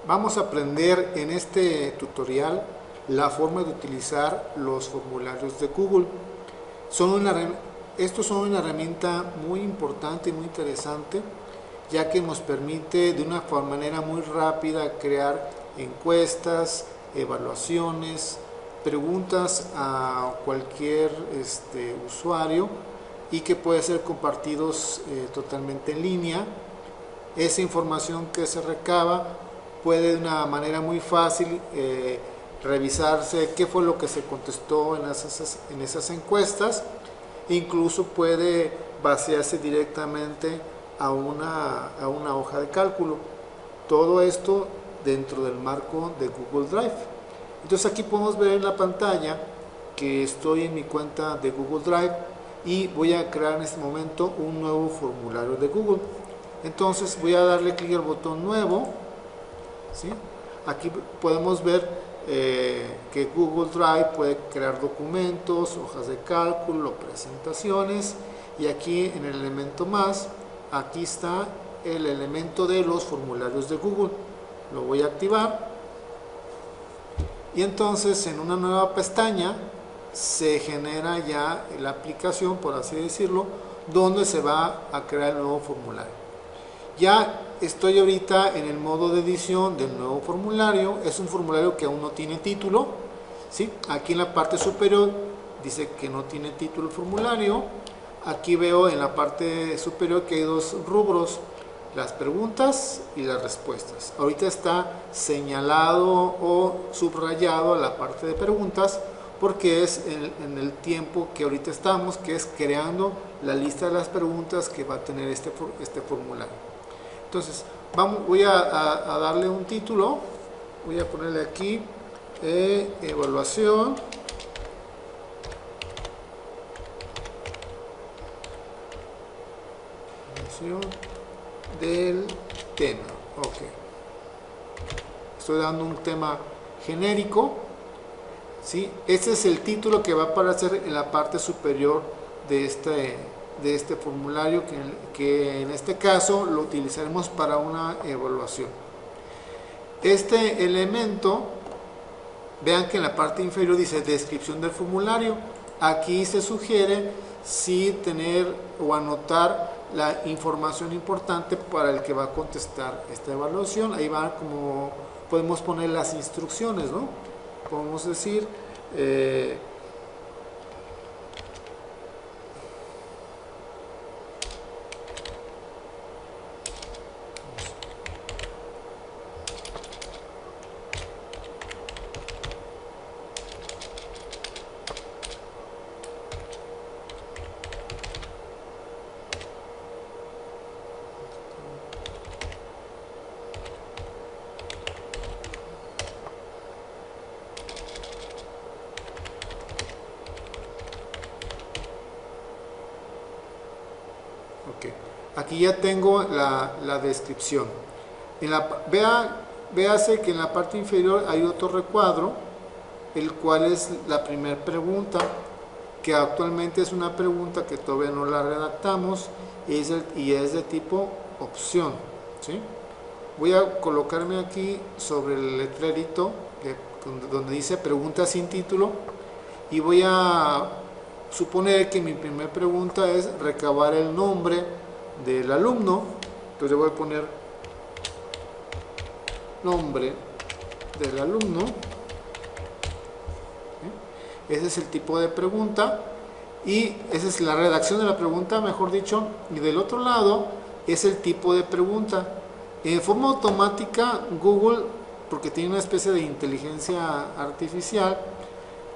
Vamos a aprender en este tutorial la forma de utilizar los formularios de Google. Estos son una herramienta muy importante y muy interesante, ya que nos permite de una manera muy rápida crear encuestas, evaluaciones, preguntas a cualquier usuario y que puede ser compartidos totalmente en línea. Esa información que se recaba puede de una manera muy fácil revisarse qué fue lo que se contestó en esas encuestas. Incluso puede basearse directamente a una hoja de cálculo. Todo esto dentro del marco de Google Drive. Entonces aquí podemos ver en la pantalla que estoy en mi cuenta de Google Drive y voy a crear en este momento un nuevo formulario de Google. Entonces voy a darle clic al botón nuevo, ¿sí? Aquí podemos ver que Google Drive puede crear documentos, hojas de cálculo, presentaciones, y aquí en el elemento más, aquí está el elemento de los formularios de Google. Lo voy a activar y entonces en una nueva pestaña se genera ya la aplicación, por así decirlo, donde se va a crear el nuevo formulario. Ya estoy ahorita en el modo de edición del nuevo formulario. Es un formulario que aún no tiene título, ¿sí? Aquí en la parte superior dice que no tiene título el formulario. Aquí veo en la parte superior que hay dos rubros: las preguntas y las respuestas. Ahorita está señalado o subrayado la parte de preguntas porque es en el tiempo que ahorita estamos, que es creando la lista de las preguntas que va a tener este formulario. Entonces voy a darle un título. Voy a ponerle aquí evaluación del tema. Ok, estoy dando un tema genérico, ¿sí? Este es el título que va a aparecer en la parte superior de este formulario, que en este caso lo utilizaremos para una evaluación. Este elemento, vean que en la parte inferior dice descripción del formulario. Aquí se sugiere si tener o anotar la información importante para el que va a contestar esta evaluación. Ahí va, como podemos poner las instrucciones, ¿no? Podemos decir aquí ya tengo la descripción. Véase que en la parte inferior hay otro recuadro, el cual es la primera pregunta, que actualmente es una pregunta que todavía no la redactamos y es de tipo opción, ¿sí? Voy a colocarme aquí sobre el letrerito donde dice pregunta sin título y voy a suponer que mi primera pregunta es recabar el nombre del alumno. Entonces voy a poner nombre del alumno. Ese es el tipo de pregunta y esa es la redacción de la pregunta, mejor dicho. Y del otro lado es el tipo de pregunta. En forma automática Google, porque tiene una especie de inteligencia artificial,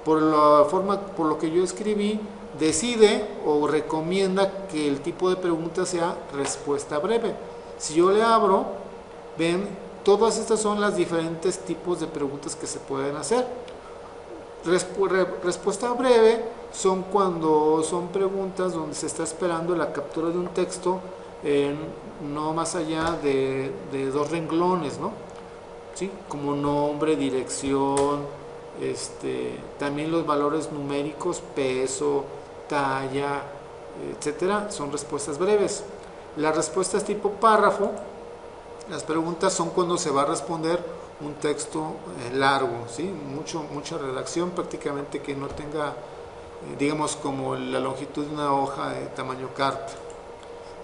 por lo que yo escribí, decide o recomienda que el tipo de pregunta sea respuesta breve. Si yo le abro, ven, todas estas son las diferentes tipos de preguntas que se pueden hacer. Respuesta breve son cuando son preguntas donde se está esperando la captura de un texto no más allá de 2 renglones, ¿no? ¿Sí? Como nombre, dirección, también los valores numéricos, peso, talla, etcétera, son respuestas breves. Las respuestas tipo párrafo Las preguntas son cuando se va a responder un texto largo, ¿sí? Mucha redacción, prácticamente que no tenga, digamos, como la longitud de una hoja de tamaño carta,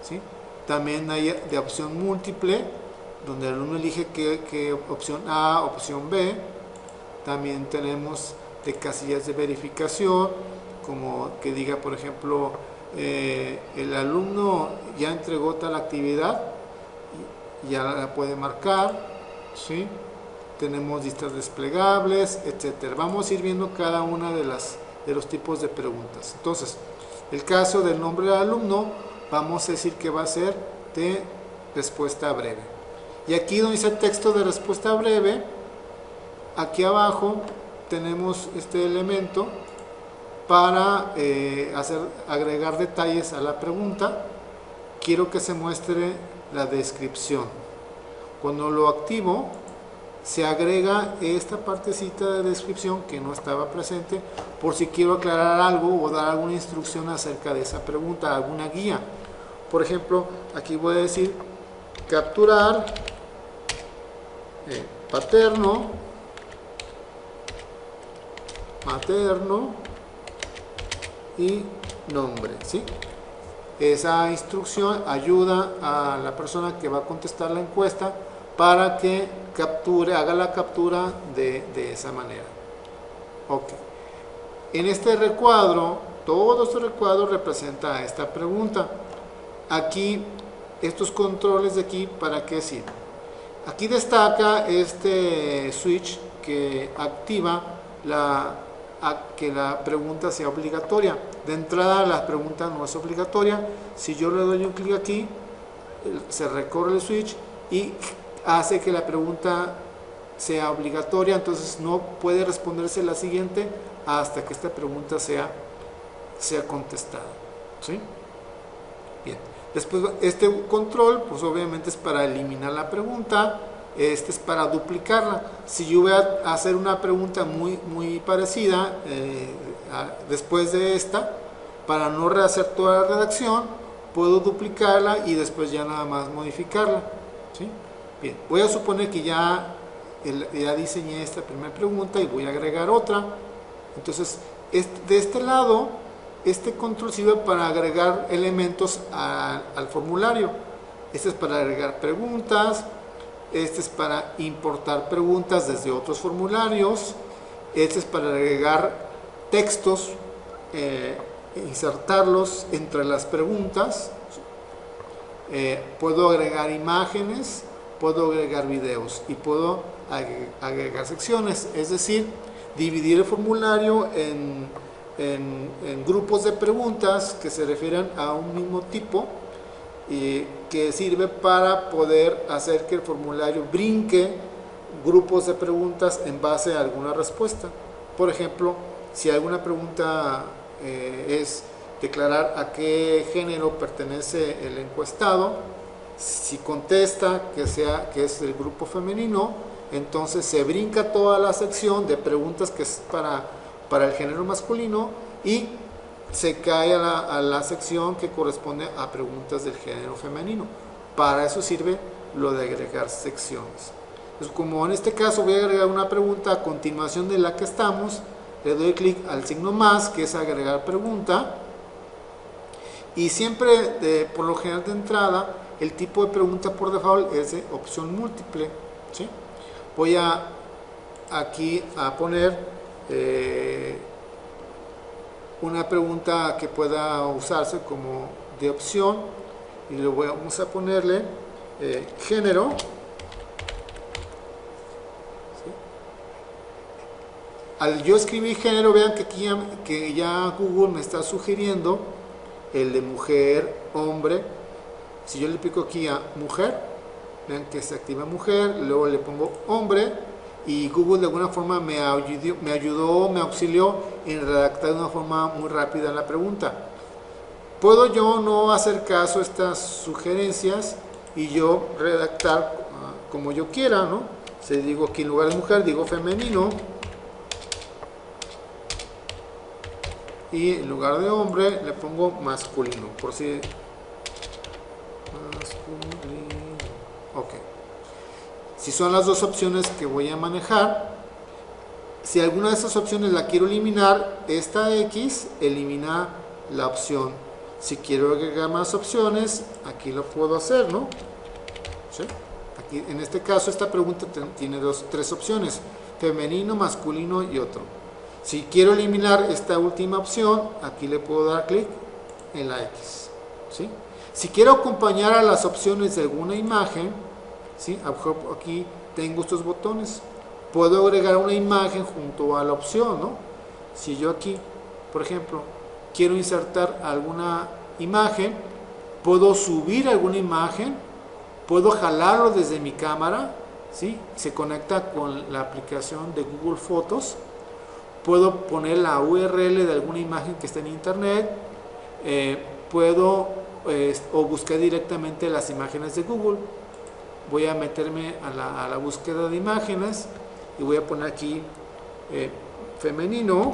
¿sí? También hay de opción múltiple, donde el alumno elige qué opción A, opción B. También tenemos de casillas de verificación, como que diga, por ejemplo, el alumno ya entregó tal actividad, ya la puede marcar, ¿sí? Tenemos listas desplegables, etcétera. Vamos a ir viendo cada una de los tipos de preguntas. Entonces, el caso del nombre del alumno, vamos a decir que va a ser de respuesta breve. Y aquí donde dice texto de respuesta breve, aquí abajo tenemos este elemento para agregar detalles a la pregunta. Quiero que se muestre la descripción. Cuando lo activo, se agrega esta partecita de descripción que no estaba presente, por si quiero aclarar algo o dar alguna instrucción acerca de esa pregunta, alguna guía. Por ejemplo, aquí voy a decir capturar paterno, materno y nombre, ¿sí? Esa instrucción ayuda a la persona que va a contestar la encuesta para que haga la captura de esa manera. Ok. En este recuadro, todo este recuadro representa esta pregunta. Aquí, estos controles de aquí, ¿para qué sirven? Aquí destaca este switch que activa que la pregunta sea obligatoria. De entrada, la pregunta no es obligatoria. Si yo le doy un clic aquí, se recorre el switch y hace que la pregunta sea obligatoria, entonces no puede responderse la siguiente hasta que esta pregunta sea contestada, ¿sí? Bien, después este control, pues obviamente es para eliminar la pregunta, este es para duplicarla. Si yo voy a hacer una pregunta muy parecida después de esta, para no rehacer toda la redacción, puedo duplicarla y después ya nada más modificarla, ¿sí? Bien, voy a suponer que ya diseñé esta primera pregunta y voy a agregar otra. Entonces, de este lado, este control sirve para agregar elementos al formulario. Este es para agregar preguntas, este es para importar preguntas desde otros formularios, este es para agregar textos, insertarlos entre las preguntas, puedo agregar imágenes, puedo agregar videos y puedo agregar secciones, es decir, dividir el formulario en grupos de preguntas que se refieren a un mismo tipo y que sirve para poder hacer que el formulario brinque grupos de preguntas en base a alguna respuesta. Por ejemplo, si alguna pregunta es declarar a qué género pertenece el encuestado, si contesta que es el grupo femenino, entonces se brinca toda la sección de preguntas que es para el género masculino y se cae a la sección que corresponde a preguntas del género femenino. Para eso sirve lo de agregar secciones. Pues como en este caso voy a agregar una pregunta a continuación de la que estamos, le doy clic al signo más, que es agregar pregunta, y siempre por lo general de entrada el tipo de pregunta por default es de opción múltiple, ¿sí? Voy aquí a poner una pregunta que pueda usarse como de opción y le vamos a ponerle género, ¿sí? Al yo escribir género, vean que aquí que ya Google me está sugiriendo el de mujer, hombre. Si yo le pico aquí a mujer, vean que se activa mujer, luego le pongo hombre y Google de alguna forma me auxilió en redactar de una forma muy rápida la pregunta. Puedo yo no hacer caso a estas sugerencias y yo redactar como yo quiera, ¿no? Si digo aquí en lugar de mujer, digo femenino, y en lugar de hombre le pongo masculino, por si masculino. Ok, Si son las dos opciones que voy a manejar, si alguna de estas opciones la quiero eliminar, esta X elimina la opción. Si quiero agregar más opciones, aquí lo puedo hacer, ¿no? ¿Sí? Aquí, en este caso, esta pregunta tiene tres opciones: femenino, masculino y otro. Si quiero eliminar esta última opción, aquí le puedo dar clic en la X, ¿sí? Si quiero acompañar a las opciones de alguna imagen, ¿sí? Aquí tengo estos botones. Puedo agregar una imagen junto a la opción, ¿no? Si yo aquí, por ejemplo, quiero insertar alguna imagen, puedo subir alguna imagen, puedo jalarlo desde mi cámara, ¿sí? Se conecta con la aplicación de Google Fotos. Puedo poner la URL de alguna imagen que esté en internet, puedo o buscar directamente las imágenes de Google. Voy a meterme a la búsqueda de imágenes y voy a poner aquí femenino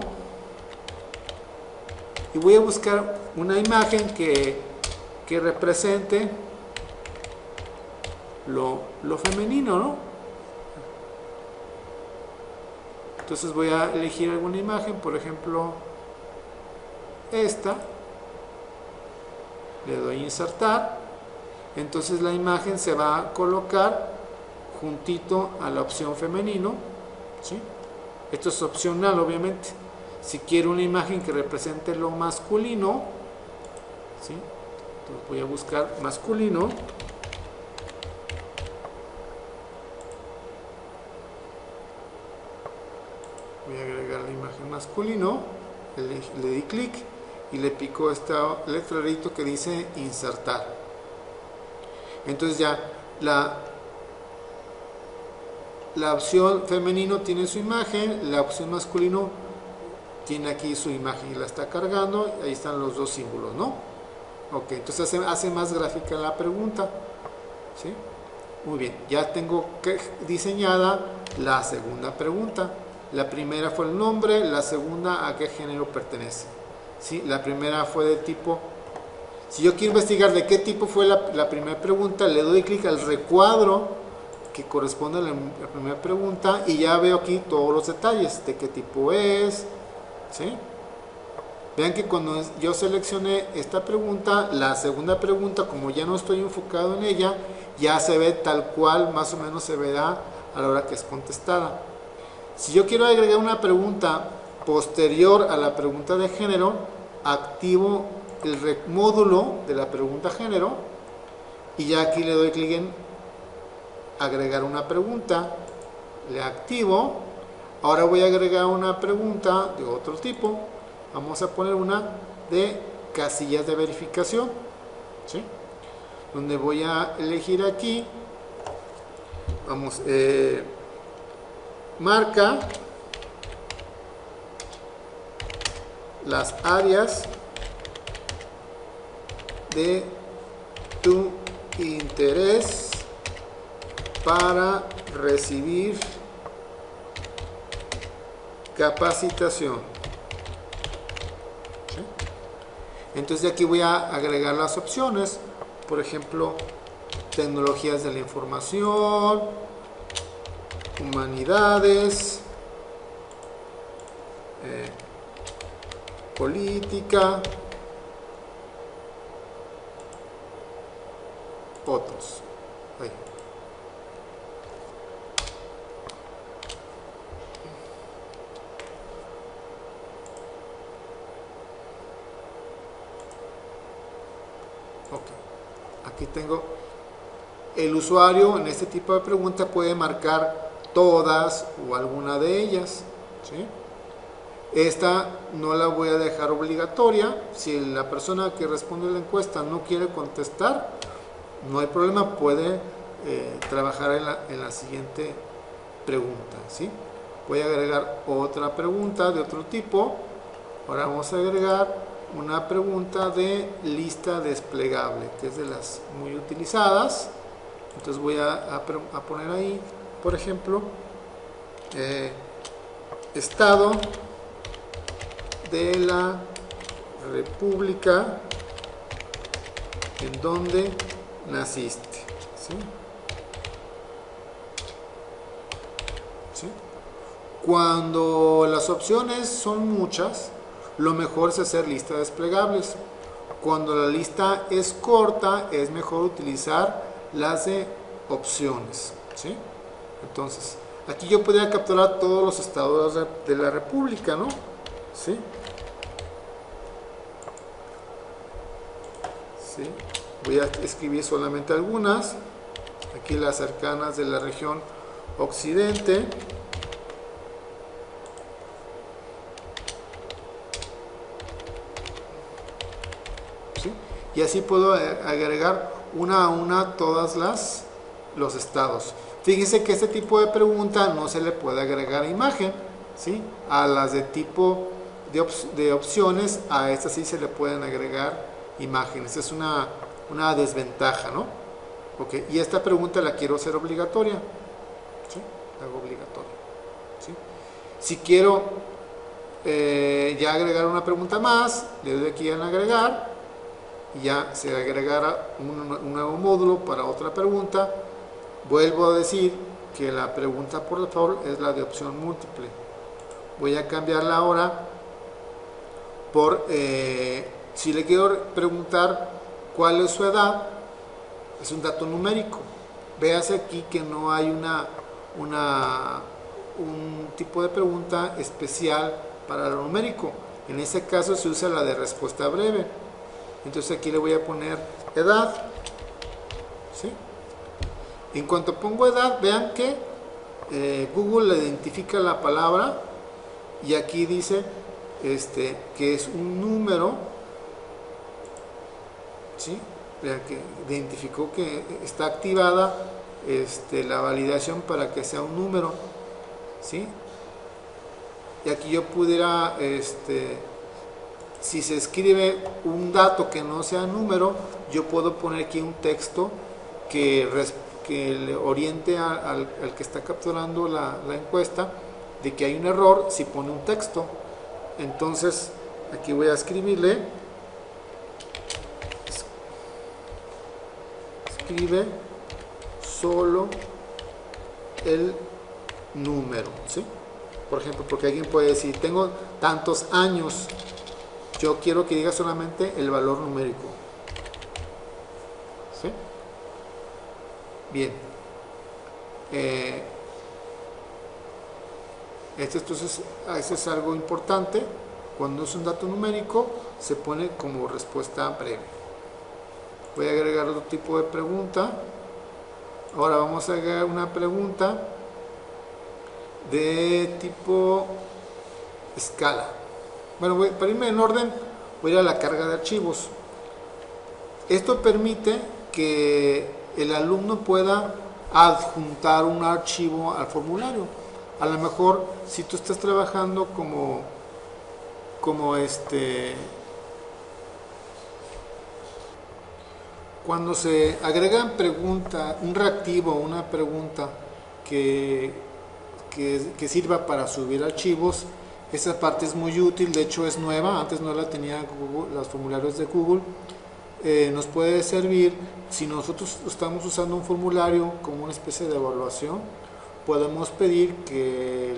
y voy a buscar una imagen que represente lo femenino, ¿no? Entonces voy a elegir alguna imagen, por ejemplo esta, le doy a insertar. Entonces la imagen se va a colocar juntito a la opción femenino, ¿sí? Esto es opcional, obviamente. Si quiero una imagen que represente lo masculino, ¿sí? Entonces voy a buscar masculino. Voy a agregar la imagen masculino, le di clic y le pico este letrerito que dice insertar. Entonces ya la opción femenino tiene su imagen, la opción masculino tiene aquí su imagen y la está cargando, ahí están los dos símbolos, ¿no? Ok, entonces hace más gráfica la pregunta, ¿sí? Muy bien, ya tengo diseñada la segunda pregunta. La primera fue el nombre, la segunda a qué género pertenece, ¿sí? La primera fue de tipo. Si yo quiero investigar de qué tipo fue la primera pregunta, le doy clic al recuadro que corresponde a la primera pregunta y ya veo aquí todos los detalles de qué tipo es, ¿sí? Vean que cuando yo seleccioné esta pregunta, la segunda pregunta, como ya no estoy enfocado en ella, ya se ve tal cual, más o menos se verá a la hora que es contestada. Si yo quiero agregar una pregunta posterior a la pregunta de género, activo el módulo de la pregunta género y ya aquí le doy clic en agregar una pregunta, le activo. Ahora voy a agregar una pregunta de otro tipo. Vamos a poner una de casillas de verificación, ¿sí? Donde voy a elegir aquí, vamos, marca las áreas de tu interés para recibir capacitación, ¿sí? Entonces aquí voy a agregar las opciones, por ejemplo, tecnologías de la información, humanidades, política, otros. Ahí. Ok. Aquí tengo el usuario en este tipo de pregunta puede marcar todas o alguna de ellas, ¿sí? Esta no la voy a dejar obligatoria. Si la persona que responde la encuesta no quiere contestar, no hay problema, puede trabajar en la siguiente pregunta, ¿sí? Voy a agregar otra pregunta de otro tipo. Ahora vamos a agregar una pregunta de lista desplegable, que es de las muy utilizadas. Entonces voy a poner ahí, por ejemplo, Estado de la República en donde naciste, ¿sí? Cuando las opciones son muchas, lo mejor es hacer listas desplegables. Cuando la lista es corta, es mejor utilizar las de opciones, ¿sí? Entonces, aquí yo podría capturar todos los estados de la República, ¿no? ¿Sí? ¿Sí? Voy a escribir solamente algunas. Aquí las cercanas de la región occidente. ¿Sí? Y así puedo agregar una a una todas los estados. Fíjense que este tipo de pregunta no se le puede agregar imagen, ¿sí? A las de tipo de opciones, a estas sí se le pueden agregar imágenes. Es una desventaja, ¿no? Okay. Y esta pregunta la quiero hacer obligatoria, ¿sí? La hago obligatoria, ¿sí? Si quiero ya agregar una pregunta más, le doy aquí en agregar y ya se agregará un nuevo módulo para otra pregunta. Vuelvo a decir que la pregunta por default es la de opción múltiple. Voy a cambiarla ahora por si le quiero preguntar cuál es su edad, es un dato numérico. Véase aquí que no hay un tipo de pregunta especial para lo numérico. En este caso se usa la de respuesta breve. Entonces aquí le voy a poner edad, ¿sí? En cuanto pongo edad, vean que Google le identifica la palabra y aquí dice que es un número, ¿sí? Vean que identificó que está activada la validación para que sea un número, ¿sí? Y aquí yo pudiera, si se escribe un dato que no sea número, yo puedo poner aquí un texto que le oriente al que está capturando la encuesta de que hay un error si pone un texto. Entonces aquí voy a escribirle, escribe solo el número, ¿sí? Por ejemplo, porque alguien puede decir, tengo tantos años, yo quiero que diga solamente el valor numérico, ¿sí? Bien, entonces eso es algo importante. Cuando es un dato numérico se pone como respuesta breve. Voy a agregar otro tipo de pregunta. Ahora vamos a agregar una pregunta de tipo escala. Bueno, para irme en orden, voy a ir a la carga de archivos. Esto permite que el alumno pueda adjuntar un archivo al formulario. A lo mejor, si tú estás trabajando como cuando se agregan pregunta, un reactivo, una pregunta que sirva para subir archivos, esa parte es muy útil. De hecho es nueva, antes no la tenía Google, los formularios de Google. Nos puede servir si nosotros estamos usando un formulario como una especie de evaluación. Podemos pedir que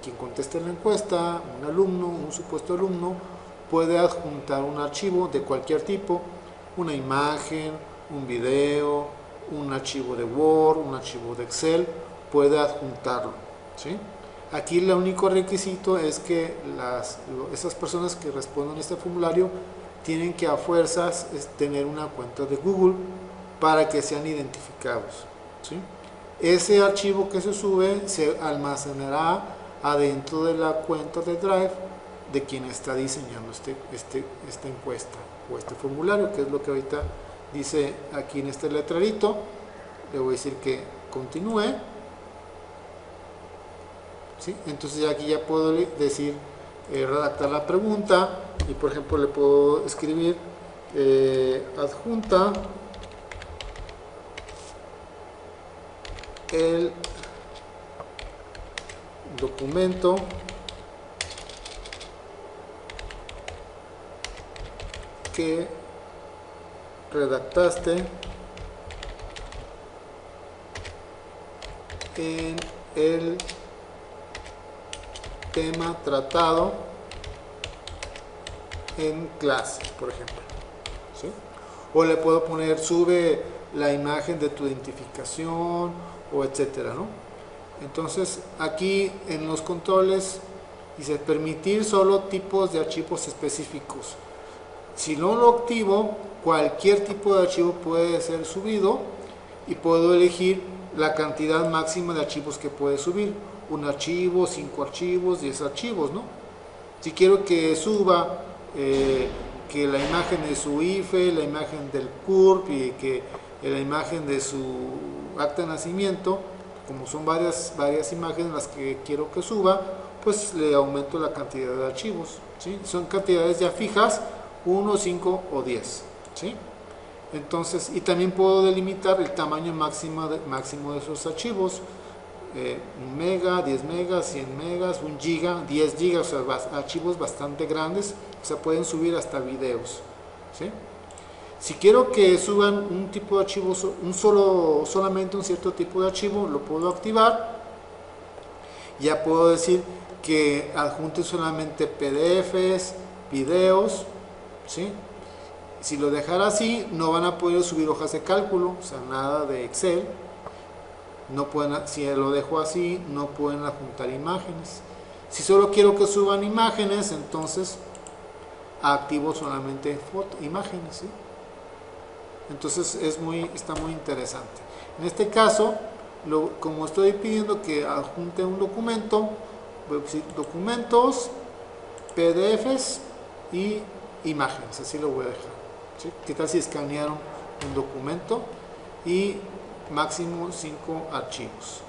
quien conteste la encuesta, un alumno, un supuesto alumno, puede adjuntar un archivo de cualquier tipo, una imagen, un video, un archivo de Word, un archivo de Excel, puede adjuntarlo, ¿sí? Aquí el único requisito es que esas personas que respondan a este formulario tienen que a fuerzas tener una cuenta de Google para que sean identificados, ¿sí? Ese archivo que se sube se almacenará adentro de la cuenta de Drive de quien está diseñando esta encuesta o este formulario, que es lo que ahorita dice aquí en este letrerito. Le voy a decir que continúe, ¿sí? Entonces aquí ya puedo decir redactar la pregunta y por ejemplo le puedo escribir adjunta el documento que redactaste en el tema tratado en clase, por ejemplo, ¿sí? O le puedo poner sube la imagen de tu identificación o etcétera, ¿no? Entonces aquí en los controles dice permitir solo tipos de archivos específicos. Si no lo activo, cualquier tipo de archivo puede ser subido y puedo elegir la cantidad máxima de archivos que puede subir. Un archivo, 5 archivos, 10 archivos, ¿no? Si quiero que suba que la imagen de su IFE, la imagen del CURP y que la imagen de su acta de nacimiento, como son varias imágenes las que quiero que suba, pues le aumento la cantidad de archivos, ¿sí? Son cantidades ya fijas, 1, 5 o 10, ¿sí? Entonces, y también puedo delimitar el tamaño máximo de esos archivos, 1 mega, 10 megas, 100 megas, 1 giga, 10 gigas, o sea, archivos bastante grandes, o sea, pueden subir hasta videos, ¿sí? Si quiero que suban un tipo de archivo, solamente un cierto tipo de archivo, lo puedo activar. Ya puedo decir que adjunte solamente PDFs, videos, ¿sí? Si lo dejara así, no van a poder subir hojas de cálculo, o sea, nada de Excel. No pueden, si lo dejo así, no pueden adjuntar imágenes. Si solo quiero que suban imágenes, entonces activo solamente imágenes, ¿sí? Entonces está muy interesante. En este caso, como estoy pidiendo que adjunte un documento, voy a decir documentos, PDFs y imágenes, así lo voy a dejar, ¿sí? ¿Qué tal si escanearon un documento? Y máximo 5 archivos.